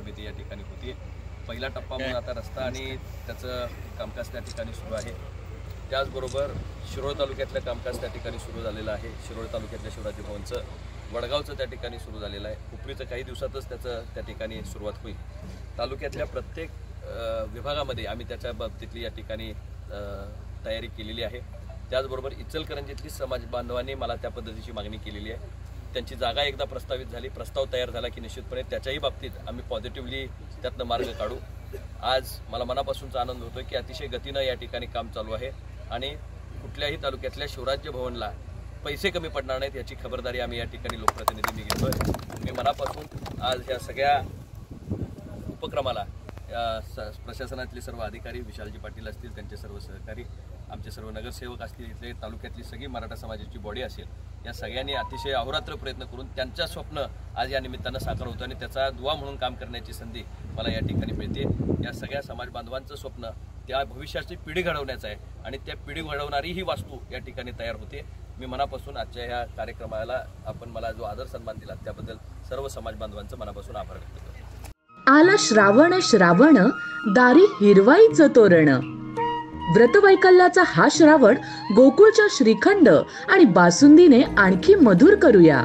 समिती या ठिकाणी होती। पहिला टप्पा म्हणून आता रस्ता आणि त्याचं कामकाज त्या ठिकाणी सुरू आहे। त्याचबरोबर शिरोळ तालुक्यातलं कामकाज त्या ठिकाणी सुरू झालेलं आहे। शिरोळ तालुक्यातल्या शिवराज्य भवनचं, वडगावचं त्या ठिकाणी सुरू झालेलं आहे। उपरीचं काही दिवसातच त्याचं त्या ठिकाणी सुरुवात होईल। तालुक्यातल्या प्रत्येक विभागामध्ये आम्ही त्याच्या बाबतीतली या ठिकाणी तयारी केलेली आहे। त्याचबरोबर इचलकरंजीतली समाज बांधवांनी मला त्या पद्धतीची मागणी केलेली आहे। त्यांची जागा एकदा प्रस्तावित झाली, प्रस्ताव तयार झाला की निश्चितपणे त्याच्याही बाबतीत आम्ही पॉझिटिव्हली त्यातनं मार्ग काढू। आज मला मनापासूनचा आनंद होतोय की अतिशय गतीनं या ठिकाणी काम चालू आहे आणि कुठल्याही तालुक्यातल्या शिवराज्य भवनला पैसे कमी पडणार नाहीत याची खबरदारी आम्ही या ठिकाणी लोकप्रतिनिधींनी घेतोय। मी मनापासून आज या सगळ्या उपक्रमाला प्रशासनातले सर्व अधिकारी, विशालजी पाटील असतील, त्यांचे सर्व सहकारी, आमचे सर्व नगरसेवक असतील, इथले तालुक्यातली सगळी मराठा समाजाची बॉडी असेल, या सगळ्यांनी अतिशय अहोरात्र प्रयत्न करून त्यांच्या स्वप्न आज या निमित्तानं साकार होतं आणि त्याचा दुवा म्हणून काम करण्याची संधी मला या ठिकाणी मिळते। या सगळ्या समाज बांधवांचं स्वप्न त्या भविष्याची पिढी घडवण्याचं आहे आणि त्या पिढी घडवणारी ही वास्तू या ठिकाणी तयार होते। मी मनापासून आजच्या ह्या कार्यक्रमाला आपण मला जो आदर सन्मान दिला त्याबद्दल सर्व समाज बांधवांचं मनापासून आभार व्यक्त करतो। आला श्रावण श्रावण, दारी हिरवाईचं तोरण। व्रतवैकल्याचा हा श्रावण गोकुळच्या श्रीखंड आणि बासुंदीने आणखी मधुर करूया।